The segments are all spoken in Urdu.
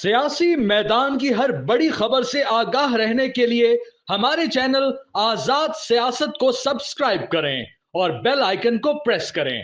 سیاسی میدان کی ہر بڑی خبر سے آگاہ رہنے کے لیے ہمارے چینل آزاد سیاست کو سبسکرائب کریں اور بیل آئیکن کو پریس کریں۔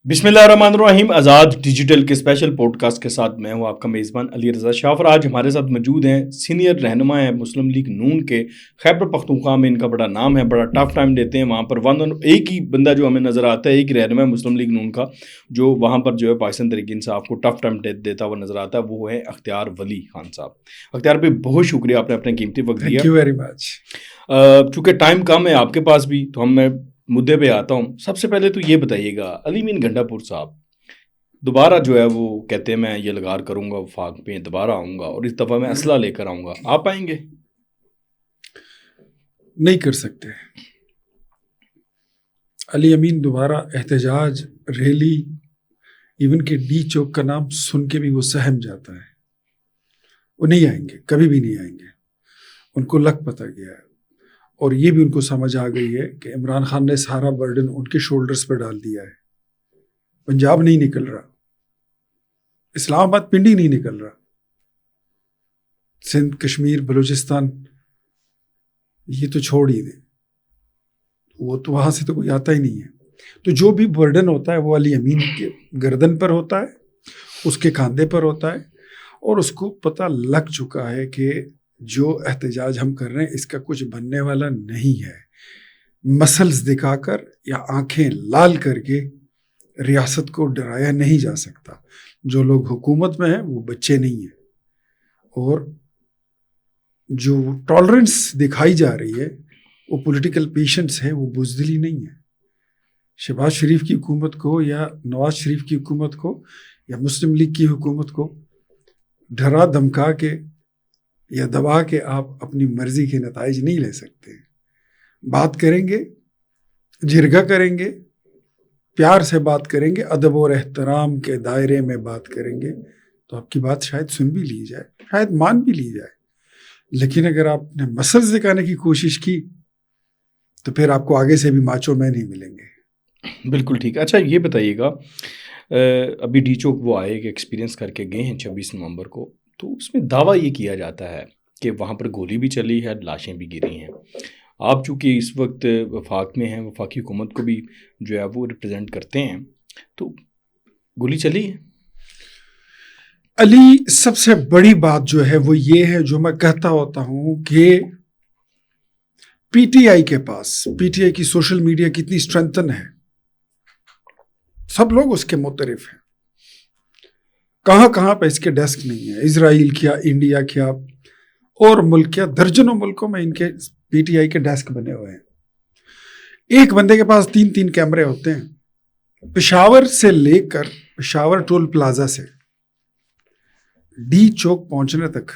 بسم اللہ الرحمن الرحیم۔ آزاد ڈیجیٹل کے اسپیشل پوڈ کاسٹ کے ساتھ میں ہوں آپ کا میزبان علی رضا شاہ، اور آج ہمارے ساتھ موجود ہیں سینئر رہنما ہیں مسلم لیگ نون کے۔ خیبر پختونخوا میں ان کا بڑا نام ہے، بڑا ٹف ٹائم دیتے ہیں وہاں پر۔ ایک ہی بندہ جو ہمیں نظر آتا ہے، ایک رہنما ہے مسلم لیگ نون کا جو وہاں پر جو ہے پاکستان تحریک انصاف کو ٹف ٹائم دیتا ہوا نظر آتا ہے، وہ ہے اختیار ولی خان صاحب۔ اختیار بھائی، بہت شکریہ، آپ نے اپنے قیمتی وقت دیا۔ Thank you very much. چونکہ ٹائم کم ہے آپ کے پاس بھی، تو میں مدعے پہ آتا ہوں۔ سب سے پہلے تو یہ بتائیے گا، علی امین گھنٹا پور صاحب دوبارہ جو ہے وہ کہتے ہیں میں یہ لگار کروں گا، وفاق پہ دوبارہ آؤں گا اور اس دفعہ میں اسلحہ لے کر آؤں گا، آپ آئیں گے؟ نہیں کر سکتے۔ علی امین دوبارہ احتجاج، ریلی، ایون کہ ڈی چوک کا نام سن کے بھی وہ سہم جاتا ہے۔ وہ نہیں آئیں گے، کبھی بھی نہیں آئیں گے۔ ان کو لگ پتہ گیا ہے، اور یہ بھی ان کو سمجھ آ گئی ہے کہ عمران خان نے سارا برڈن ان کے شولڈرز پہ ڈال دیا ہے۔ پنجاب نہیں نکل رہا، اسلام آباد پنڈی نہیں نکل رہا، سندھ، کشمیر، بلوچستان یہ تو چھوڑ ہی دیں، وہ تو وہاں سے تو کوئی آتا ہی نہیں ہے۔ تو جو بھی برڈن ہوتا ہے وہ علی امین کے گردن پر ہوتا ہے، اس کے کاندھے پر ہوتا ہے، اور اس کو پتہ لگ چکا ہے کہ جو احتجاج ہم کر رہے ہیں اس کا کچھ بننے والا نہیں ہے۔ مسلز دکھا کر یا آنکھیں لال کر کے ریاست کو ڈرایا نہیں جا سکتا۔ جو لوگ حکومت میں ہیں وہ بچے نہیں ہیں، اور جو ٹالرنس دکھائی جا رہی ہے وہ پولیٹیکل پیشنس ہے، وہ بزدلی نہیں ہے۔ شہباز شریف کی حکومت کو یا نواز شریف کی حکومت کو یا مسلم لیگ کی حکومت کو ڈرا دھمکا کے یا دبا کے آپ اپنی مرضی کے نتائج نہیں لے سکتے۔ بات کریں گے، جرگہ کریں گے، پیار سے بات کریں گے، ادب اور احترام کے دائرے میں بات کریں گے، تو آپ کی بات شاید سن بھی لی جائے، شاید مان بھی لی جائے۔ لیکن اگر آپ نے مسلز دکھانے کی کوشش کی تو پھر آپ کو آگے سے بھی ماچو مین نہیں ملیں گے۔ بالکل ٹھیک ہے۔ اچھا یہ بتائیے گا، ابھی ڈی چوک وہ آئے کہ ایکسپیرینس کر کے گئے ہیں 26 نومبر کو، تو اس میں دعویٰ یہ کیا جاتا ہے کہ وہاں پر گولی بھی چلی ہے، لاشیں بھی گری ہیں۔ آپ چونکہ اس وقت وفاق میں ہیں، وفاقی حکومت کو بھی جو ہے وہ ریپرزینٹ کرتے ہیں، تو گولی چلی ہے؟ علی، سب سے بڑی بات جو ہے وہ یہ ہے، جو میں کہتا ہوتا ہوں کہ پی ٹی آئی کے پاس، پی ٹی آئی کی سوشل میڈیا کتنی اسٹرینتھن ہے، سب لوگ اس کے معترف ہیں۔ کہاں کہاں پہ اس کے ڈیسک نہیں ہے، اسرائیل کیا، انڈیا کیا، اور ملک کیا، درجنوں ملکوں میں ان کے پی ٹی آئی کے ڈیسک بنے ہوئے ہیں۔ ایک بندے کے پاس 3 کیمرے ہوتے ہیں۔ پشاور سے لے کر پشاور ٹول پلازا سے ڈی چوک پہنچنے تک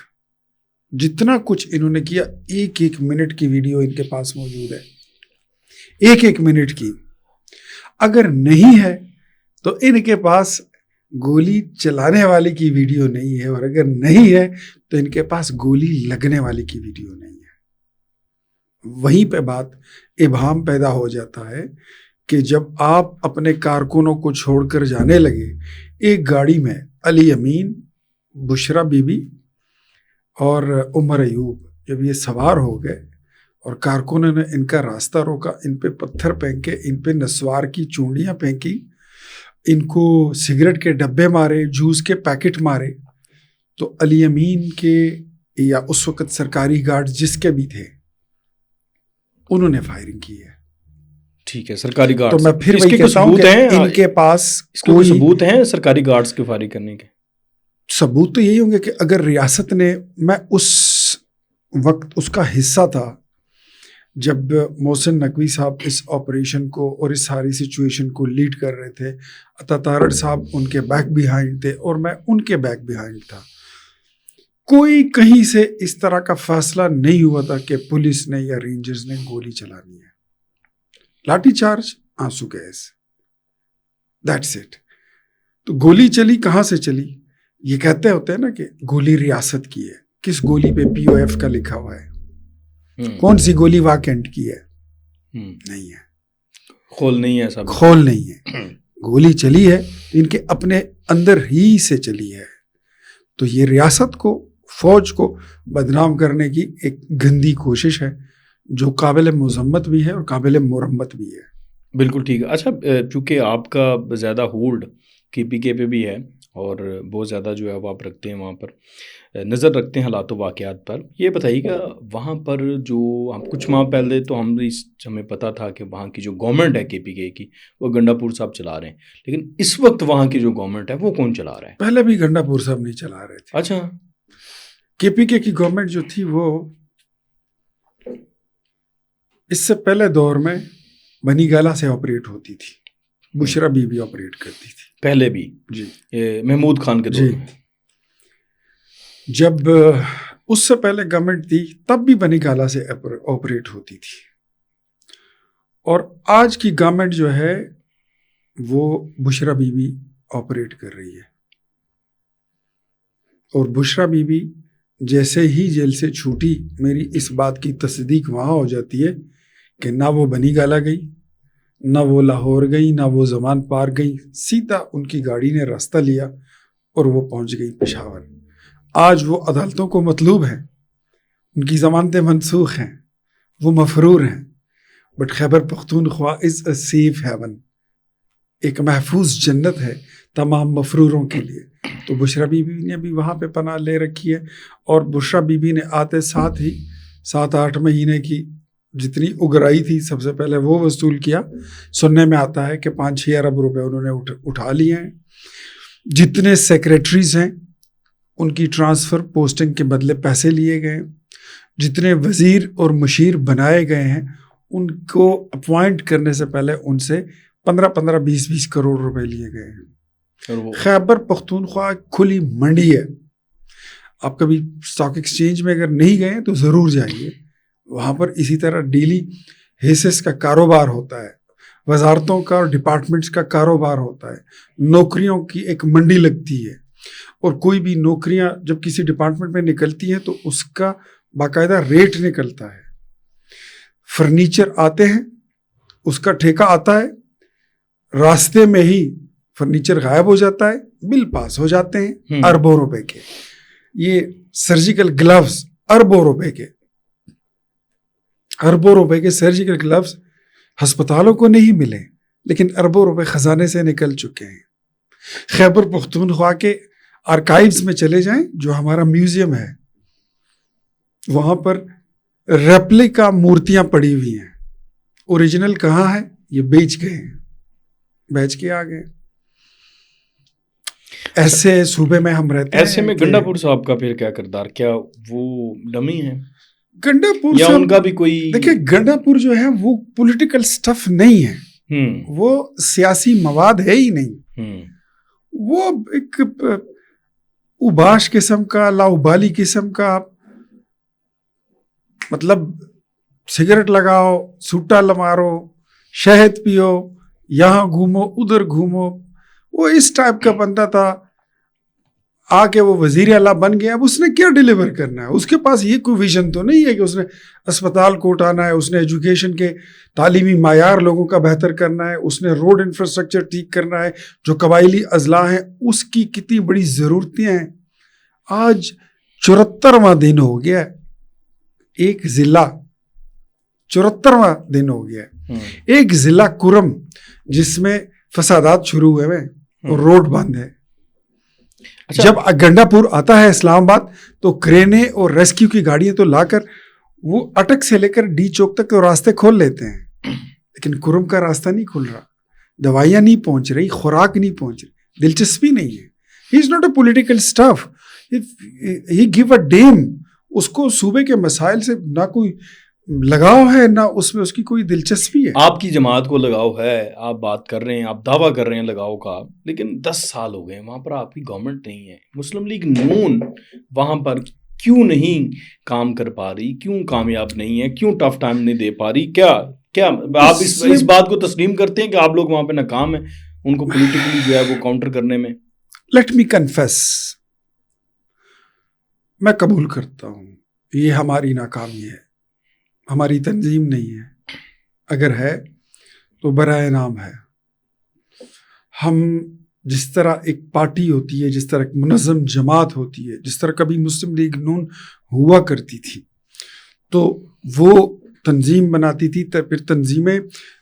جتنا کچھ انہوں نے کیا، 1 منٹ کی ویڈیو ان کے پاس موجود ہے، 1 منٹ کی۔ اگر نہیں ہے تو ان کے پاس گولی چلانے والے کی ویڈیو نہیں ہے، اور اگر نہیں ہے تو ان کے پاس گولی لگنے والے کی ویڈیو نہیں ہے۔ وہیں پہ بات ابہام پیدا ہو جاتا ہے کہ جب آپ اپنے کارکنوں کو چھوڑ کر جانے لگے، ایک گاڑی میں علی امین، بشرا بی بی اور عمر ایوب جب یہ سوار ہو گئے اور کارکنوں نے ان کا راستہ روکا، ان پہ پتھر پھینکے، ان پہ نسوار کی چونڑیاں پھینکی، ان کو سگریٹ کے ڈبے مارے، جوس کے پیکٹ مارے، تو علی امین کے یا اس وقت سرکاری گارڈ جس کے بھی تھے انہوں نے فائرنگ کی ہے۔ ٹھیک ہے، سرکاری گارڈ، تو میں پھر وہی کہتا ہوں کہ ان کے پاس کوئی ثبوت ہیں سرکاری گارڈز کے فائرنگ کرنے کے؟ ثبوت تو یہی ہوں گے کہ اگر ریاست نے، میں اس وقت اس کا حصہ تھا جب محسن نقوی صاحب اس آپریشن کو اور اس ساری سچویشن کو لیڈ کر رہے تھے، عطا تارڑ صاحب ان کے بیک بیہائنڈ تھے اور میں ان کے بیک بیہائنڈ تھا۔ کوئی کہیں سے اس طرح کا فیصلہ نہیں ہوا تھا کہ پولیس نے یا رینجرز نے گولی چلانی ہے۔ لاٹھی چارج، آنسو گیس، دیٹس اٹ۔ تو گولی چلی کہاں سے چلی؟ یہ کہتے ہوتے ہیں نا کہ گولی ریاست کی ہے، کس گولی پہ پی او ایف کا لکھا ہوا ہے؟ کون سی گولی واکنٹ کی ہے؟ نہیں ہے، کھول نہیں ہے، کھول نہیں ہے، گولی چلی ہے ان کے اپنے اندر ہی سے چلی ہے، تو یہ ریاست کو، فوج کو بدنام کرنے کی ایک گندی کوشش ہے جو قابل مذمت بھی ہے اور قابل مرمت بھی ہے۔ بالکل ٹھیک ہے۔ اچھا، چونکہ آپ کا زیادہ ہولڈ KPK پہ بھی ہے اور بہت زیادہ جو ہے وہ آپ رکھتے ہیں، وہاں پر نظر رکھتے ہیں حالات و واقعات پر، یہ بتائیے کہ وہاں پر جو ہم کچھ ماہ پہلے تو ہمیں پتہ تھا کہ وہاں کی جو گورنمنٹ ہے KPK کی، وہ گنڈا پور صاحب چلا رہے ہیں، لیکن اس وقت وہاں کی جو گورنمنٹ ہے وہ کون چلا رہا ہے؟ پہلے بھی گنڈا پور صاحب نہیں چلا رہے تھے۔ اچھا، KPK کی گورنمنٹ جو تھی وہ اس سے پہلے دور میں بنی گالہ سے آپریٹ ہوتی تھی، بشرا بی بی آپریٹ کرتی تھی پہلے بھی جی، محمود خان کے دور جی۔ میں۔ جب اس سے پہلے گورنمنٹ تھی تب بھی بنی گالہ سے آپریٹ ہوتی تھی، اور آج کی گورنمنٹ جو ہے وہ بشرا بی بی آپریٹ کر رہی ہے، اور بشرا بی بی جیسے ہی جیل سے چھوٹی میری اس بات کی تصدیق وہاں ہو جاتی ہے کہ نہ وہ بنی گالہ گئی، نہ وہ لاہور گئی، نہ وہ زمان پار گئی، سیدھا ان کی گاڑی نے راستہ لیا اور وہ پہنچ گئی پشاور۔ آج وہ عدالتوں کو مطلوب ہیں، ان کی ضمانتیں منسوخ ہیں، وہ مفرور ہیں، but Khyber Pakhtunkhwa is a safe haven, ایک محفوظ جنت ہے تمام مفروروں کے لیے۔ تو بشرا بی بی نے بھی وہاں پہ پناہ لے رکھی ہے، اور بشرا بی بی نے آتے ساتھ ہی 7-8 مہینے کی جتنی اگرائی تھی سب سے پہلے وہ وصول کیا۔ سننے میں آتا ہے کہ 5-6 ارب روپے انہوں نے اٹھا لیے ہیں۔ جتنے سیکریٹریز ہیں ان کی ٹرانسفر پوسٹنگ کے بدلے پیسے لیے گئے، جتنے وزیر اور مشیر بنائے گئے ہیں ان کو اپوائنٹ کرنے سے پہلے ان سے 15-20 کروڑ روپے لیے گئے ہیں۔ خیبر پختونخوا کھلی منڈی ہے، آپ کبھی اسٹاک ایکسچینج میں اگر نہیں گئے تو ضرور جائیے، وہاں پر اسی طرح ڈیلی حصص کا کاروبار ہوتا ہے، وزارتوں کا اور ڈپارٹمنٹس کا کاروبار ہوتا ہے، نوکریوں کی ایک منڈی لگتی ہے، اور کوئی بھی نوکریاں جب کسی ڈپارٹمنٹ میں نکلتی ہیں تو اس کا باقاعدہ ریٹ نکلتا ہے، فرنیچر آتے ہیں اس کا ٹھیکہ آتا ہے، راستے میں ہی فرنیچر غائب ہو جاتا ہے، بل پاس ہو جاتے ہیں اربوں روپے کے، یہ سرجیکل گلوز اربوں روپے کے سرجیکل گلوز ہسپتالوں کو نہیں ملے، لیکن اربوں روپے خزانے سے نکل چکے ہیں۔ خیبر پختونخوا کے آرکائیوز میں چلے جائیں، جو ہمارا میوزیم ہے، وہاں پر ریپلیکا مورتیاں پڑی ہوئی ہیں، اوریجنل کہاں ہے؟ یہ بیچ کے آ گئے۔ ایسے صوبے میں ہم رہتے ہیں۔ ایسے میں گنڈا پور صاحب کا پھر کیا کردار، کیا وہ ڈمی ہے گنڈا پور یا ان کا بھی کوئی؟ دیکھیں گنڈا پور جو ہے وہ پولیٹیکل سٹف نہیں ہے، وہ سیاسی مواد ہے ہی نہیں، وہ ایک اوباش قسم کا، لاؤبالی قسم کا، مطلب سگریٹ لگاؤ، سوٹا مارو، شہد پیو، یہاں گھومو ادھر گھومو، وہ اس ٹائپ کا بندہ تھا۔ آ کے وہ وزیر اعلیٰ بن گیا، اب اس نے کیا ڈیلیور کرنا ہے؟ اس کے پاس یہ کوئی ویژن تو نہیں ہے کہ اس نے اسپتال کو اٹھانا ہے، اس نے ایجوکیشن کے تعلیمی معیار لوگوں کا بہتر کرنا ہے، اس نے روڈ انفراسٹرکچر ٹھیک کرنا ہے، جو قبائلی اضلاع ہیں اس کی کتنی بڑی ضرورتیں ہیں۔ آج 74واں دن ہو گیا، ایک ضلع 74واں دن ہو گیا، ایک ضلع کرم جس میں فسادات شروع ہوئے ہیں اور روڈ بند ہے۔ جب گنڈا پور آتا ہے اسلام آباد تو کرینے اور ریسکیو کی گاڑیاں تو لا کر وہ اٹک سے لے کر ڈی چوک تک تو راستے کھول لیتے ہیں، لیکن کرم کا راستہ نہیں کھل رہا، دوائیاں نہیں پہنچ رہی، خوراک نہیں پہنچ رہی، دلچسپی نہیں ہے۔ He is not a political staff, he gave a damn, اس کو صوبے کے مسائل سے نہ کوئی لگاؤ ہے، نہ اس میں اس کی کوئی دلچسپی ہے۔ آپ کی جماعت کو لگاؤ ہے، آپ بات کر رہے ہیں، آپ دعویٰ کر رہے ہیں لگاؤ کا، لیکن 10 سال ہو گئے وہاں پر آپ کی گورنمنٹ نہیں ہے۔ مسلم لیگ نون وہاں پر کیوں نہیں کام کر پا رہی، کیوں کامیاب نہیں ہے، کیوں ٹف ٹائم نہیں دے پا رہی؟ کیا آپ اس بات کو تسلیم کرتے ہیں کہ آپ لوگ وہاں پہ ناکام ہیں ان کو پولیٹیکلی جو ہے وہ کاؤنٹر کرنے میں؟ لیٹ می کنفیس، میں قبول کرتا ہوں یہ ہماری ناکامی ہے، ہماری تنظیم نہیں ہے، اگر ہے تو برائے نام ہے۔ ہم جس طرح ایک پارٹی ہوتی ہے، جس طرح ایک منظم جماعت ہوتی ہے، جس طرح کبھی مسلم لیگ نون ہوا کرتی تھی، تو وہ تنظیم بناتی تھی، پھر تنظیمیں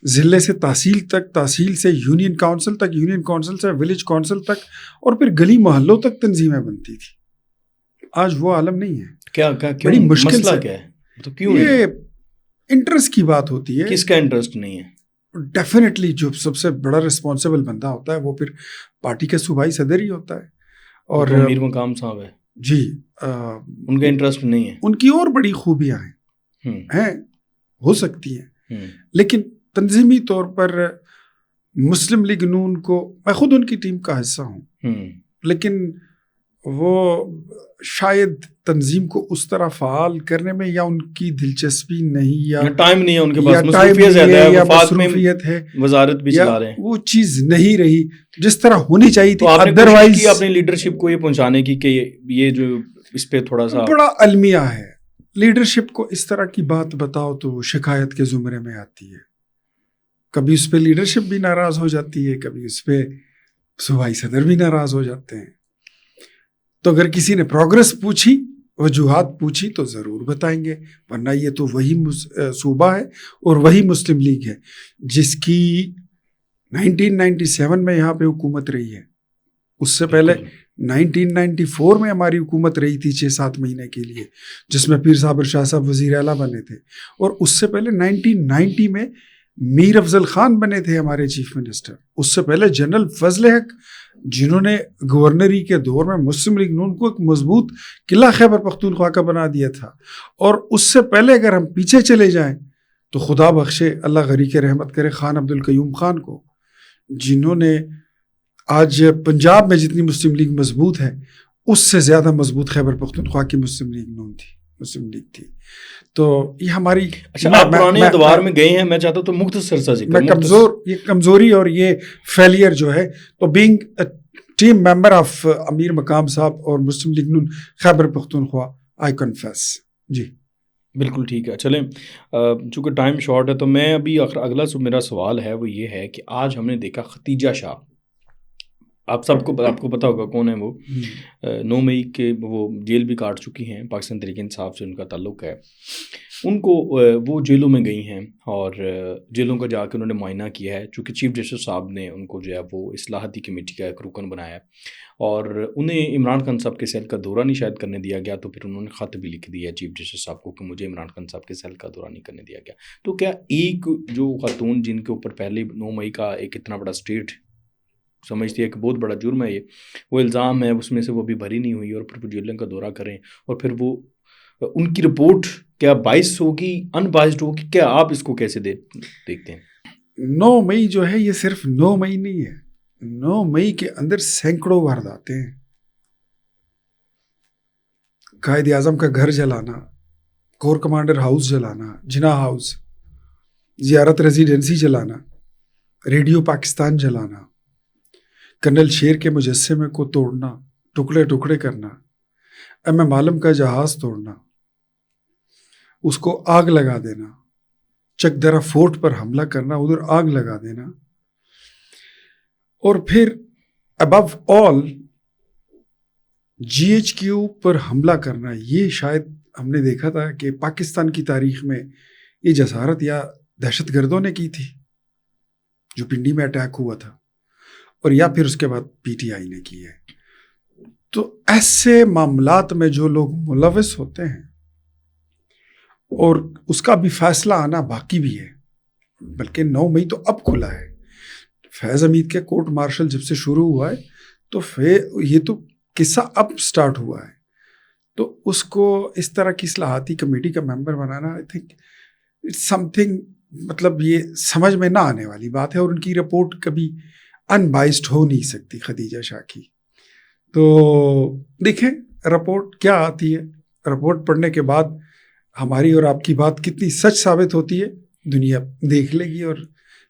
ضلع سے تحصیل تک، تحصیل سے یونین کونسل تک، یونین کونسل سے ولیج کونسل تک، اور پھر گلی محلوں تک تنظیمیں بنتی تھی. آج وہ عالم نہیں ہے. کیا بڑی مشکل سے کیا ہے تو کیوں یہ انٹرسٹ کی بات ہوتی ہے. کس کا انٹرسٹ نہیں ہے؟ ڈیفینیٹلی جو سب سے بڑا رسپانسیبل بندہ ہوتا ہے وہ پھر پارٹی کا صوبائی صدر ہی ہوتا ہے. اور امیر مقام صاحب ہے جی، ان کا انٹرسٹ نہیں ہے. ان کی اور بڑی خوبیاں ہیں ہو سکتی ہیں، لیکن تنظیمی طور پر مسلم لیگ نون کو، میں خود ان کی ٹیم کا حصہ ہوں، لیکن وہ شاید تنظیم کو اس طرح فعال کرنے میں یا ان کی دلچسپی نہیں، یا ٹائم نہیں ہے ان کے پاس، مصروفیت زیادہ ہے، یا مصروفیت ہے، وزارت بھی چلا رہے ہیں، وہ چیز نہیں رہی جس طرح ہونی چاہیے تھی. ادروائز اپنی لیڈرشپ کو یہ پہنچانے کی کہ یہ جو اس پہ تھوڑا سا بڑا المیہ ہے. لیڈرشپ کو اس طرح کی بات بتاؤ تو وہ شکایت کے زمرے میں آتی ہے. کبھی اس پہ لیڈرشپ بھی ناراض ہو جاتی ہے، کبھی اس پہ صوبائی صدر بھی ناراض ہو جاتے ہیں. تو اگر کسی نے پروگرس پوچھی، وجوہات پوچھی تو ضرور بتائیں گے، ورنہ یہ تو وہی صوبہ ہے اور وہی مسلم لیگ ہے جس کی 1997 میں یہاں پہ حکومت رہی ہے. اس سے پہلے 1994 میں ہماری حکومت رہی تھی 6-7 مہینے کے لیے، جس میں پیر صابر شاہ صاحب وزیر اعلیٰ بنے تھے. اور اس سے پہلے 1990 میں میر افضل خان بنے تھے ہمارے چیف منسٹر. اس سے پہلے جنرل فضل حق، جنہوں نے گورنری کے دور میں مسلم لیگ نون کو ایک مضبوط قلعہ خیبر پختونخوا کا بنا دیا تھا. اور اس سے پہلے اگر ہم پیچھے چلے جائیں تو خدا بخشے، اللہ غریق رحمت کرے، خان عبد القیوم خان کو، جنہوں نے آج پنجاب میں جتنی مسلم لیگ مضبوط ہے اس سے زیادہ مضبوط خیبر پختونخوا کی مسلم لیگ نون تھی، مسلم لیگ تھی. تو یہ ہماری آپ پرانے ادوار میں گئے ہیں، میں چاہتا ہوں تو مختصر سا ذکر، یہ کمزوری اور یہ فیلئر جو ہے، تو بینگ ٹیم ممبر آف امیر مقام صاحب اور مسلم لیگ نون خیبر پختونخوا، آئی کنفیس. جی بالکل ٹھیک ہے. چلیں چونکہ ٹائم شارٹ ہے تو میں ابھی اگلا میرا سوال ہے وہ یہ ہے کہ آج ہم نے دیکھا ختیجہ شاہ، آپ کو پتا ہوگا کون ہے وہ، 9 مئی کے وہ جیل بھی کاٹ چکی ہیں، پاکستان تحریک انصاف سے ان کا تعلق ہے. ان کو وہ جیلوں میں گئی ہیں اور جیلوں کا جا کے انہوں نے معائنہ کیا ہے، چونکہ چیف جسٹس صاحب نے ان کو جو ہے وہ اصلاحاتی کمیٹی کا ایک رکن بنایا ہے، اور انہیں عمران خان صاحب کے سیل کا دورہ نہیں شاید کرنے دیا گیا. تو پھر انہوں نے خط بھی لکھ دیا چیف جسٹس صاحب کو کہ مجھے عمران خان صاحب کے سیل کا دورہ نہیں کرنے دیا گیا. تو کیا ایک جو خاتون جن کے اوپر پہلے 9 مئی کا ایک اتنا بڑا اسٹیٹ سمجھتی ہے کہ بہت بڑا جرم ہے یہ، وہ الزام ہے اس میں سے وہ بھی بھری نہیں ہوئی، اور پھر وہ جیلوں کا دورہ کریں، اور پھر وہ ان کی رپورٹ کیا باعث ہوگی، ان بائسڈ ہوگی، کیا آپ اس کو کیسے دیکھتے ہیں؟ 9 مئی جو ہے یہ صرف 9 مئی نہیں ہے، 9 مئی کے اندر سینکڑوں وارداتیں ہیں. قائد اعظم کا گھر جلانا، کور کمانڈر ہاؤس جلانا، جناح ہاؤس، زیارت ریزیڈنسی جلانا، ریڈیو پاکستان جلانا، کرنل شیر کے مجسمے کو توڑنا، ٹکڑے ٹکڑے کرنا، ایم عالم کا جہاز توڑنا، اس کو آگ لگا دینا، چک درہ فورٹ پر حملہ کرنا، ادھر آگ لگا دینا، اور پھر ابو آل GHQ پر حملہ کرنا. یہ شاید ہم نے دیکھا تھا کہ پاکستان کی تاریخ میں یہ جسارت یا دہشت گردوں نے کی تھی جو پنڈی میں اٹیک ہوا تھا، اور یا پھر اس کے بعد PTI نے کی ہے. تو ایسے معاملات میں جو لوگ ملوث ہوتے ہیں، اور اس کا بھی فیصلہ آنا باقی بھی ہے، بلکہ 9 مئی تو اب کھلا ہے. فیض حمید کے کورٹ مارشل جب سے شروع ہوا ہے تو یہ تو قصہ اب سٹارٹ ہوا ہے. تو اس کو اس طرح کی اصلاحاتی کمیٹی کا ممبر بنانا، I think it's something, مطلب یہ سمجھ میں نہ آنے والی بات ہے، اور ان کی رپورٹ کبھی ان بائسڈ ہو نہیں سکتی خدیجہ شاہ کی. تو دیکھیں رپورٹ کیا آتی ہے، رپورٹ پڑھنے کے بعد ہماری اور آپ کی بات کتنی سچ ثابت ہوتی ہے دنیا دیکھ لے گی اور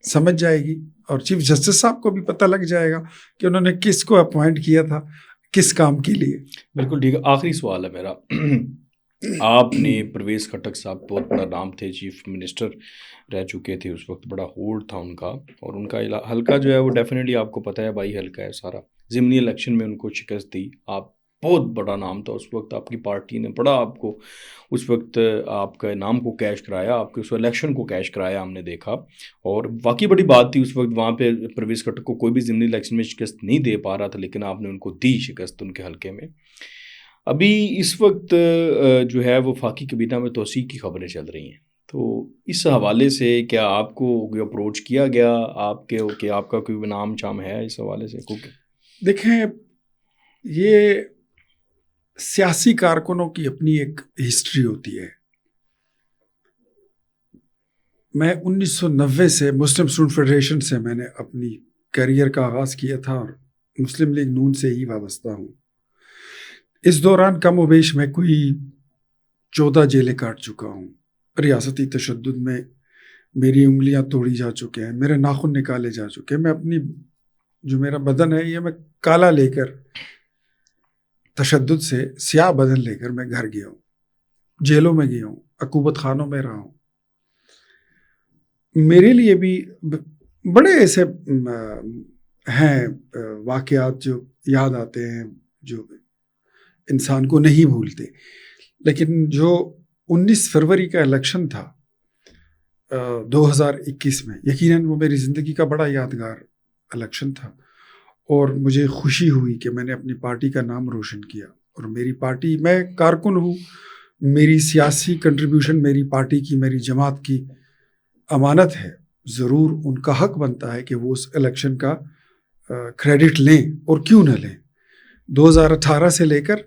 سمجھ جائے گی، اور چیف جسٹس صاحب کو بھی پتہ لگ جائے گا کہ انہوں نے کس کو اپوائنٹ کیا تھا کس کام کے لیے. بالکل ٹھیک ہے. آخری سوال ہے میرا آپ نے پرویز خٹک صاحب بہت بڑا نام تھے، چیف منسٹر رہ چکے تھے اس وقت، بڑا ہولڈ تھا ان کا، اور ان کا حلقہ جو ہے وہ ڈیفینیٹلی آپ کو پتہ ہے بھائی حلقہ ہے سارا، ضمنی الیکشن میں ان کو شکست دی. آپ بہت بڑا نام تھا اس وقت، آپ کی پارٹی نے بڑا آپ کو اس وقت آپ کا نام کو کیش کرایا، آپ کے اس الیکشن کو کیش کرایا ہم نے دیکھا، اور واقعی بڑی بات تھی اس وقت. وہاں پہ پرویز خٹک کو کوئی بھی ضمنی الیکشن میں شکست نہیں دے پا رہا تھا، لیکن آپ نے ان کو دی شکست ان کے حلقے میں. ابھی اس وقت جو ہے وہ وفاقی کابینہ میں توسیع کی خبریں چل رہی ہیں، تو اس حوالے سے کیا آپ کو کوئی اپروچ کیا گیا آپ کے کہ آپ کا کوئی نام چام ہے اس حوالے سے؟ دیکھیں، یہ سیاسی کارکنوں کی اپنی ایک ہسٹری ہوتی ہے. میں 1990 سے مسلم اسٹوڈنٹ فیڈریشن سے میں نے اپنی کیریئر کا آغاز کیا تھا اور مسلم لیگ نون سے ہی وابستہ ہوں. اس دوران کم و بیش میں کوئی 14 جیلیں کاٹ چکا ہوں. ریاستی تشدد میں میری انگلیاں توڑی جا چکے ہیں، میرے ناخن نکالے جا چکے ہیں. میں اپنی جو میرا بدن ہے یہ میں کالا لے کر، تشدد سے سیاہ بدن لے کر میں گھر گیا ہوں، جیلوں میں گیا ہوں، عقوبت خانوں میں رہا ہوں. میرے لیے بھی بڑے ایسے ہیں واقعات جو یاد آتے ہیں جو انسان کو نہیں بھولتے. لیکن جو 19 فروری کا الیکشن تھا 2021 میں، یقیناً وہ میری زندگی کا بڑا یادگار الیکشن تھا، اور مجھے خوشی ہوئی کہ میں نے اپنی پارٹی کا نام روشن کیا. اور میری پارٹی، میں کارکن ہوں، میری سیاسی کنٹریبیوشن میری پارٹی کی، میری جماعت کی امانت ہے. ضرور ان کا حق بنتا ہے کہ وہ اس الیکشن کا کریڈٹ لیں، اور کیوں نہ لیں. 2018 سے لے کر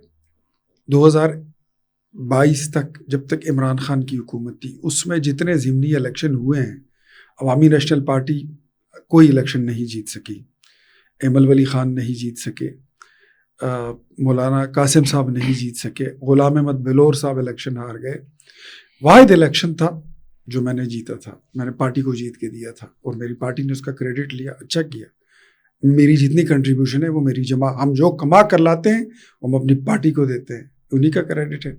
2022 تک، جب تک عمران خان کی حکومت تھی، اس میں جتنے ضمنی الیکشن ہوئے ہیں، عوامی نیشنل پارٹی کوئی الیکشن نہیں جیت سکی، ایمل ولی خان نہیں جیت سکے، مولانا قاسم صاحب نہیں جیت سکے، غلام احمد بلور صاحب الیکشن ہار گئے. واحد الیکشن تھا جو میں نے جیتا تھا، میں نے پارٹی کو جیت کے دیا تھا، اور میری پارٹی نے اس کا کریڈٹ لیا، اچھا کیا. میری جتنی کنٹریبیوشن ہے وہ میری ہم جو کما کر لاتے ہیں وہ ہم اپنی پارٹی کو دیتے ہیں، انہی کا کریڈٹ ہے،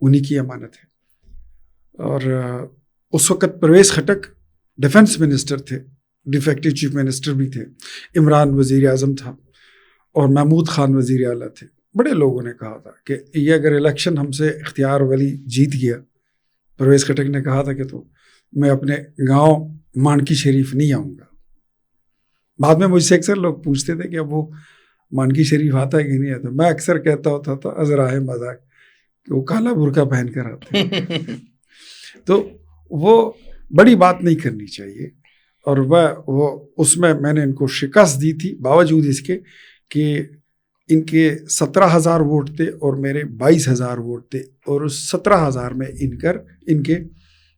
انہی کی امانت ہے. اور اس وقت پرویز خٹک ڈیفنس منسٹر تھے، ڈیفیکٹو چیف منسٹر بھی تھے، عمران وزیر اعظم تھا، اور محمود خان وزیر اعلیٰ تھے. بڑے لوگوں نے کہا تھا کہ یہ اگر الیکشن ہم سے اختیار ولی جیت گیا، پرویز خٹک نے کہا تھا کہ تو میں اپنے گاؤں مانکی شریف نہیں آؤں گا. بعد میں مجھ سے اکثر لوگ پوچھتے تھے کہ اب وہ مانکی شریف آتا ہے کہ نہیں آتا. میں اکثر کہتا ہوتا تھا ازراہ مذاق کہ وہ کالا برقع پہن کر آتے ہیں. تو وہ بڑی بات نہیں کرنی چاہیے. اور وہ اس میں نے ان کو شکست دی تھی، باوجود اس کے کہ ان کے 17,000 ووٹ تھے اور میرے 22,000 ووٹ تھے، اور اس 17,000 میں ان کے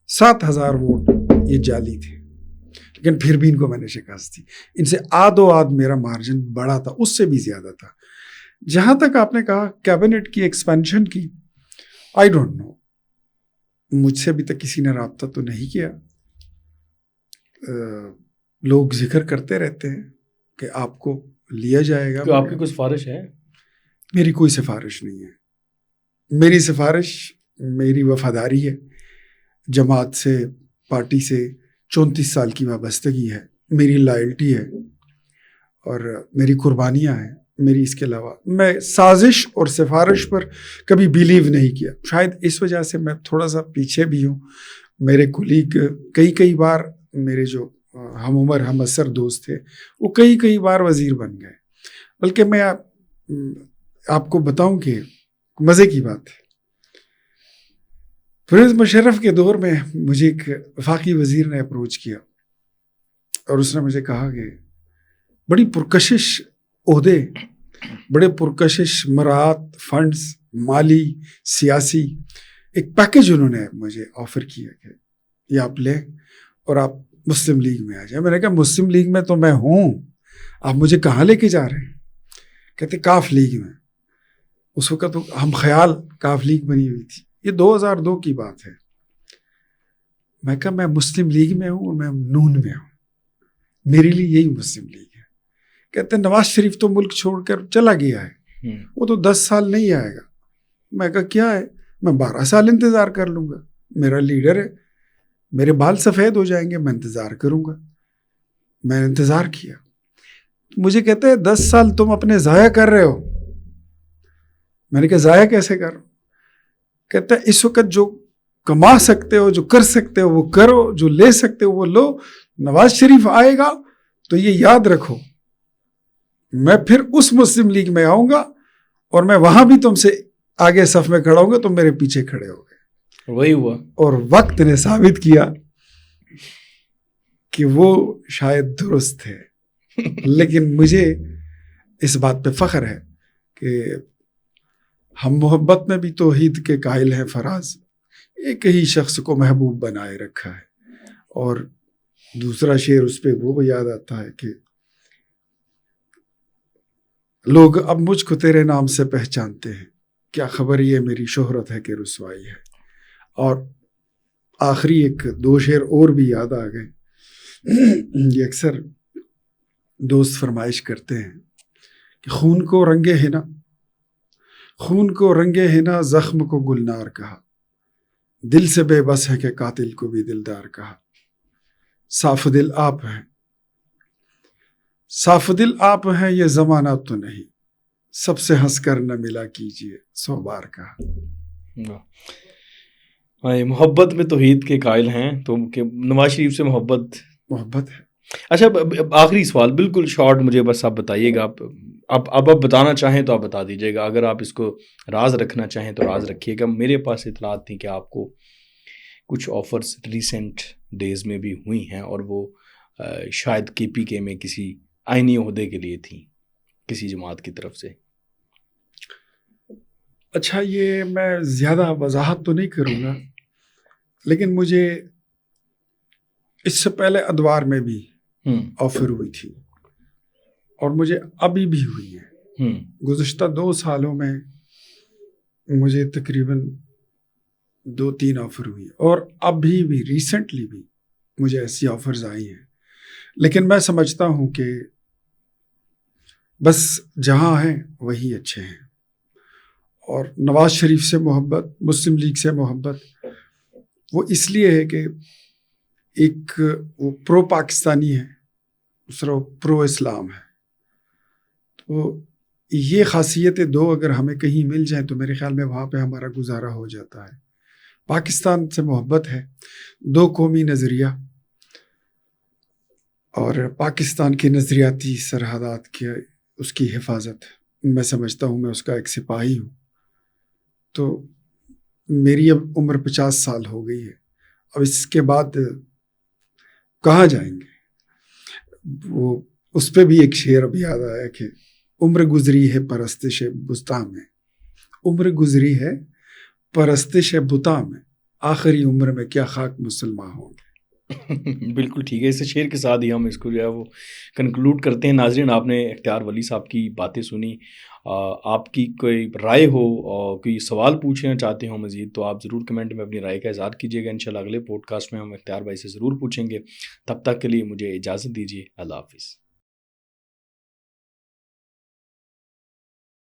7,000 ووٹ یہ جعلی تھے. لیکن پھر بھی ان کو میں نے شکست دی. ان سے آدھ میرا مارجن بڑا تھا، اس سے بھی زیادہ تھا. جہاں تک آپ نے کہا کیبنٹ کی ایکسپینشن کی، آئی ڈونٹ نو، مجھ سے ابھی تک کسی نے رابطہ تو نہیں کیا. لوگ ذکر کرتے رہتے ہیں کہ آپ کو لیا جائے گا. آپ کی کوئی سفارش ہے؟ میری کوئی سفارش نہیں ہے. میری سفارش میری وفاداری ہے، جماعت سے، پارٹی سے 34 سال کی وابستگی ہے، میری لائلٹی ہے، اور میری قربانیاں ہیں. میری اس کے علاوہ میں سازش اور سفارش پر کبھی بیلیو نہیں کیا. شاید اس وجہ سے میں تھوڑا سا پیچھے بھی ہوں. میرے کولیگ کئی بار، میرے جو ہم عمر ہم اثر دوست تھے، وہ کئی بار وزیر بن گئے. بلکہ میں آپ کو بتاؤں کہ مزے کی بات ہے، پرویز مشرف کے دور میں مجھے ایک وفاقی وزیر نے اپروچ کیا، اور اس نے مجھے کہا کہ بڑی پرکشش عہدے، بڑے پرکشش مراعات، فنڈز، مالی، سیاسی ایک پیکج انہوں نے مجھے آفر کیا کہ یہ آپ لیں اور آپ مسلم لیگ میں آ جائیں. میں نے کہا مسلم لیگ میں تو میں ہوں، آپ مجھے کہاں لے کے جا رہے ہیں؟ کہتے کاف لیگ میں. اس وقت ہم خیال کاف لیگ بنی ہوئی تھی، یہ 2002 کی بات ہے. میں کہا میں مسلم لیگ میں ہوں اور میں نون میں ہوں، میرے لیے یہی مسلم لیگ ہے. کہتے ہیں نواز شریف تو ملک چھوڑ کر چلا گیا ہے، وہ تو 10 سال نہیں آئے گا. میں کہا کیا ہے؟ میں 12 سال انتظار کر لوں گا، میرا لیڈر ہے، میرے بال سفید ہو جائیں گے، میں انتظار کروں گا۔ میں نے انتظار کیا۔ مجھے کہتے ہیں 10 سال تم اپنے ضائع کر رہے ہو۔ میں نے کہا ضائع کیسے کر رہا ہوں؟ کہتا ہے اس وقت جو کما سکتے ہو، جو کر سکتے ہو وہ کرو، جو لے سکتے ہو وہ لو۔ نواز شریف آئے گا تو یہ یاد رکھو، میں پھر اس مسلم لیگ میں آؤں گا اور میں وہاں بھی تم سے آگے صف میں کھڑا ہوں گا، تم میرے پیچھے کھڑے ہو گئے۔ وہی ہوا، اور وقت نے ثابت کیا کہ وہ شاید درست ہے۔ لیکن مجھے اس بات پہ فخر ہے کہ ہم محبت میں بھی توحید کے قائل ہیں فراز، ایک ہی شخص کو محبوب بنائے رکھا ہے۔ اور دوسرا شعر اس پہ وہ یاد آتا ہے کہ لوگ اب مجھ کو تیرے نام سے پہچانتے ہیں، کیا خبر یہ میری شہرت ہے کہ رسوائی ہے۔ اور آخری 2 شعر اور بھی یاد آ گئے۔ یہ اکثر دوست فرمائش کرتے ہیں کہ خون کو رنگے ہنا، خون کو رنگے ہنا، زخم کو گلنار کہا، دل سے بے بس ہے کہ قاتل کو بھی دلدار کہا۔ صاف دل آپ ہیں، صاف دل آپ ہیں، یہ زمانہ تو نہیں، سب سے ہنس کر نہ ملا کیجئے 100 بار کہا۔ محبت میں توحید کے قائل ہیں تو کہ نواز شریف سے محبت ہے۔ اچھا آخری سوال بالکل شارٹ، مجھے بس آپ بتائیے گا، آپ بتانا چاہیں تو آپ بتا دیجیے گا، اگر آپ اس کو راز رکھنا چاہیں تو راز رکھیے گا۔ میرے پاس اطلاعات تھیں کہ آپ کو کچھ آفرز ریسنٹ ڈیز میں بھی ہوئی ہیں اور وہ شاید KPK میں کسی آئینی عہدے کے لیے تھیں کسی جماعت کی طرف سے۔ اچھا یہ میں زیادہ وضاحت تو نہیں کروں گا، لیکن مجھے اس سے پہلے ادوار میں بھی آفر ہوئی تھی اور مجھے ابھی بھی ہوئی ہے۔ گزشتہ 2 سالوں میں مجھے تقریباً 2-3 آفر ہوئی اور ابھی بھی ریسنٹلی بھی مجھے ایسی آفرز آئی ہیں، لیکن میں سمجھتا ہوں کہ بس جہاں ہیں وہی اچھے ہیں۔ اور نواز شریف سے محبت، مسلم لیگ سے محبت وہ اس لیے ہے کہ ایک وہ پرو پاکستانی ہے، دوسرا وہ پرو اسلام ہے۔ تو یہ خاصیتیں 2 اگر ہمیں کہیں مل جائیں تو میرے خیال میں وہاں پہ ہمارا گزارا ہو جاتا ہے۔ پاکستان سے محبت ہے، 2 قومی نظریہ اور پاکستان کی نظریاتی سرحدات کے اس کی حفاظت، میں سمجھتا ہوں میں اس کا ایک سپاہی ہوں۔ تو میری اب عمر 50 سال ہو گئی ہے، اب اس کے بعد کہاں جائیں گے؟ وہ اس پہ بھی ایک شعر اب یاد آیا کہ عمر گزری ہے پرستش بتاں میں، عمر گزری ہے پرستش بتاں میں، آخری عمر میں کیا خاک مسلمان ہوں گے۔ بالکل ٹھیک ہے، اس شعر کے ساتھ ہی ہم اس کو جو ہے وہ کنکلوڈ کرتے ہیں۔ ناظرین، آپ نے اختیار ولی صاحب کی باتیں سنی، آپ کی کوئی رائے ہو اور کوئی سوال پوچھنا چاہتے ہوں مزید تو آپ ضرور کمنٹ میں اپنی رائے کا اظہار کیجیے گا۔ انشاءاللہ اگلے پوڈ کاسٹ میں ہم اختیار بھائی سے ضرور پوچھیں گے۔ تب تک کے لیے مجھے اجازت دیجیے، اللہ حافظ۔